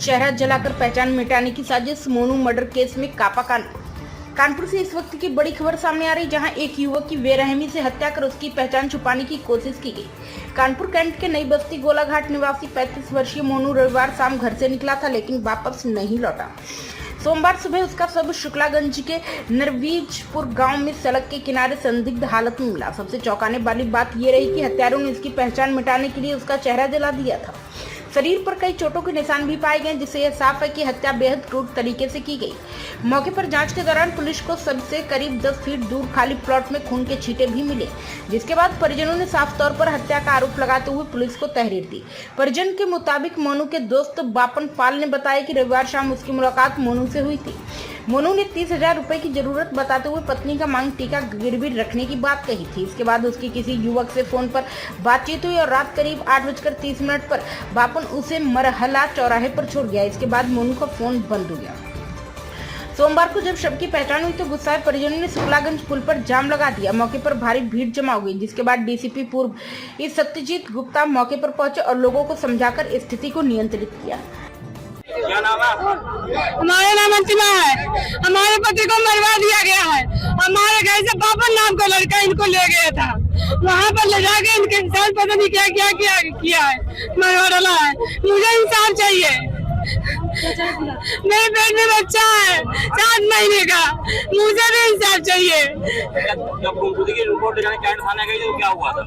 चेहरा जलाकर पहचान मिटाने की साजिश, मोनू मर्डर केस में कापा कानपुर से इस वक्त की बड़ी खबर सामने आ रही, जहां एक युवक की बेरहमी से हत्या कर उसकी पहचान छुपाने की कोशिश की गई। कानपुर कैंट के नई बस्ती गोलाघाट निवासी 35 वर्षीय मोनू रविवार शाम घर से निकला था, लेकिन वापस नहीं लौटा। सोमवार सुबह उसका शव शुक्लागंज के नरवीजपुर गांव में सड़क के किनारे संदिग्ध हालत में मिला। सबसे चौंकाने वाली बात यह रही कि हत्यारों ने इसकी पहचान मिटाने के लिए उसका चेहरा जला दिया था। शरीर पर कई चोटों के निशान भी पाए गए, जिससे यह साफ है कि हत्या बेहद क्रूर तरीके से की गई। मौके पर जांच के दौरान पुलिस को सबसे करीब 10 फीट दूर खाली प्लॉट में खून के छींटे भी मिले, जिसके बाद परिजनों ने साफ तौर पर हत्या का आरोप लगाते हुए पुलिस को तहरीर दी। परिजन के मुताबिक मोनू के दोस्त बापन पाल ने बताया कि रविवार शाम उसकी मुलाकात मोनू से हुई थी। मोनू ने 30,000 रुपए की जरूरत बताते हुए पत्नी का मांग टीका गिरवी रखने की बात कही थी। इसके बाद उसकी किसी युवक से फोन पर बातचीत हुई और रात करीब 8:30 पर बापन उसे मरहला चौराहे पर छोड़ गया। इसके बाद मोनू का फोन बंद हो गया। सोमवार को जब शव की पहचान हुई तो गुस्साए परिजनों ने शुक्लागंज पुल पर जाम लगा दिया। मौके पर भारी भीड़ जमा हो गई, जिसके बाद डीसीपी पूर्व सत्यजीत गुप्ता मौके पर पहुंचे और लोगों को समझाकर स्थिति को नियंत्रित किया। क्या नाम है? हमारा नाम अंतिमा है। हमारे पति को मरवा दिया गया है। हमारे घर से बाबन नाम का लड़का इनको ले गया था, वहाँ पर ले जाके इनके साथ पता नहीं क्या क्या किया है, मरवा डाला है। मुझे इंसाफ चाहिए। मेरे पेट में बच्चा है 7 महीने का, मुझे भी इंसाफ चाहिए। जब गुमशुदगी की रिपोर्ट लेने कैंट थाने गई तो क्या हुआ था?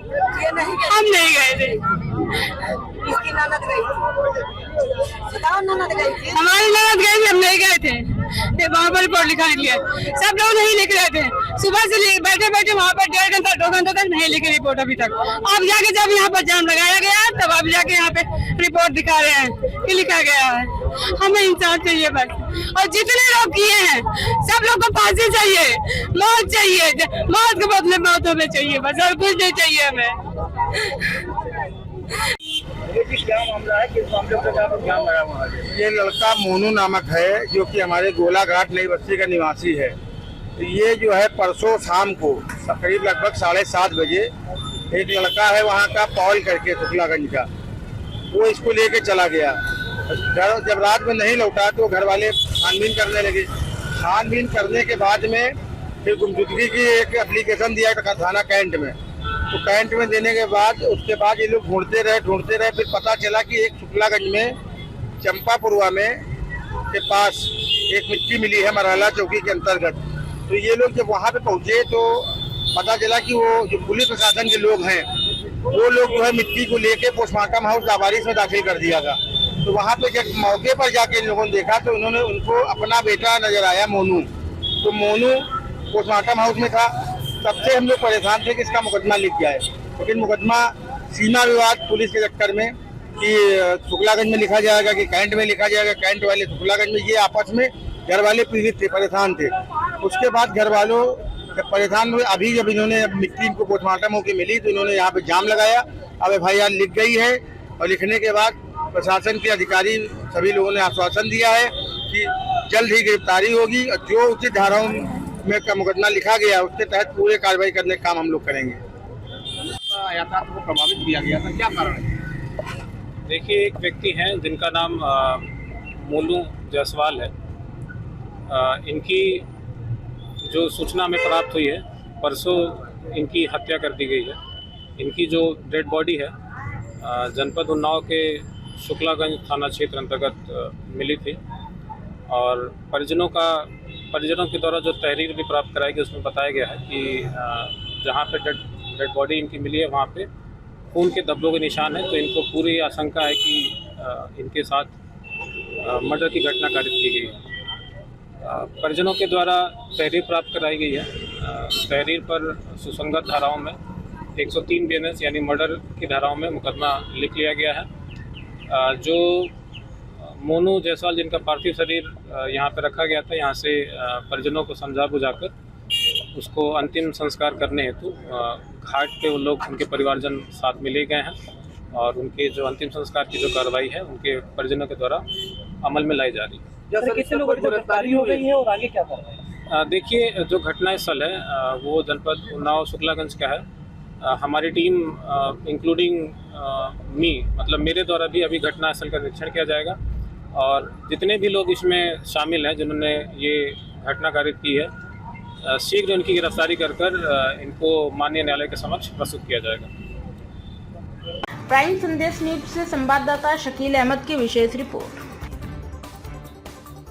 हम नहीं गए थे। इसकी ननद गई थी, हमारी ननद गई थी, हम नहीं गए थे। वहाँ पर रिपोर्ट लिखाने के लिए सब लोग नहीं लिख रहे थे। सुबह से बैठे बैठे वहाँ पर 1.5 घंटा 2 घंटे तक नहीं लिखे रिपोर्ट अभी तक। अब जाके जब यहाँ पर जाम लगाया गया तब अब जाके यहाँ पे रिपोर्ट दिखा रहे हैं कि लिखा गया है। हमें इंसाफ चाहिए बस। और जितने लोग किए हैं सब लोग को फांसी चाहिए, मौत चाहिए, मौत के बदले मौत हमें चाहिए बस, और कुछ नहीं चाहिए हमें। क्या मामला है? किस मामले पर क्या मरा हुआ है? ये लड़का मोनू नामक है, जो कि हमारे गोलाघाट नई बस्ती का निवासी है। ये जो है परसों शाम को करीब लगभग 7:30 बजे एक लड़का है वहाँ का पॉल करके शुक्लागंज का, वो इसको लेके चला गया। जब रात में नहीं लौटा तो घर वाले छानबीन करने लगे। छानबीन करने के बाद में फिर गुमशुदगी की एक एप्लीकेशन दिया थाना कैंट में। तो कैंट में देने के बाद उसके बाद ये लोग ढूंढते रहे। फिर पता चला कि एक शुक्लागंज में चंपापुरवा में के पास एक मिट्टी मिली है मरहला चौकी के अंतर्गत। तो ये लोग जब वहाँ पे पहुँचे तो पता चला कि वो जो पुलिस प्रशासन के लोग हैं वो लोग जो है मिट्टी को लेके पोस्टमार्टम हाउस लावारिस में दाखिल कर दिया था। तो वहाँ पे जब मौके पर जाके इन लोगों ने देखा तो उन्होंने उनको अपना बेटा नजर आया मोनू। तो मोनू पोस्टमार्टम हाउस में था। तब से हम लोग परेशान थे कि इसका मुकदमा लिख जाए, लेकिन मुकदमा सीमा विवाद पुलिस के चक्कर में कि शुक्लागंज में लिखा जाएगा कि कैंट में लिखा जाएगा, कैंट वाले शुक्लागंज में, ये आपस में घर वाले पीड़ित थे, परेशान थे। उसके बाद घर वालों जब परेशान हुए, अभी जब इन्होंने मिट्टी इनको पोस्टमार्टम होकर मिली तो इन्होंने यहाँ पे जाम लगाया। अब FIR लिख गई है और लिखने के बाद प्रशासन के अधिकारी सभी लोगों ने आश्वासन दिया है कि जल्द ही गिरफ्तारी होगी और जो उचित धाराओं में का मुकदमा लिखा गया उसके तहत पूरे कार्रवाई करने का काम हम लोग करेंगे। यातायात को प्रभावित किया गया था, क्या कारण है? देखिए, एक व्यक्ति हैं जिनका नाम मोनू जायसवाल है। इनकी जो सूचना हमें प्राप्त हुई है, परसों इनकी हत्या कर दी गई है। इनकी जो डेड बॉडी है जनपद उन्नाव के शुक्लागंज थाना क्षेत्र अंतर्गत मिली थी और परिजनों के द्वारा जो तहरीर भी प्राप्त कराई गई उसमें बताया गया है कि जहाँ पे डेड बॉडी इनकी मिली है वहाँ पे खून के धब्बों के निशान हैं। तो इनको पूरी आशंका है कि इनके साथ मर्डर की घटना कारित की गई है। परिजनों के द्वारा तहरीर प्राप्त कराई गई है। तहरीर पर सुसंगत धाराओं में 103 BNS यानी मर्डर की धाराओं में मुकदमा लिख लिया गया है। जो मोनू जायसवाल जिनका पार्थिव शरीर यहाँ पर रखा गया था, यहाँ से परिजनों को समझा बुझाकर उसको अंतिम संस्कार करने हेतु घाट पे वो लोग, उनके परिवारजन साथ मिले गए हैं और उनके जो अंतिम संस्कार की जो कार्रवाई है उनके परिजनों के द्वारा अमल में लाई जा रही है। कितने लोगों को गिरफ्तारी हो गई है और आगे क्या कर रहे हैं? देखिए, जो घटना स्थल है वो जनपद उन्नाव शुक्लागंज का है। हमारी टीम इंक्लूडिंग मी, मतलब मेरे द्वारा भी अभी घटना स्थल का निरीक्षण किया जाएगा और जितने भी लोग इसमें शामिल हैं जिन्होंने ये घटना कारित की है, शीघ्र इनकी गिरफ्तारी कर इनको माननीय न्यायालय के समक्ष प्रस्तुत किया जाएगा। प्राइम संदेश न्यूज से संवाददाता शकील अहमद की विशेष रिपोर्ट।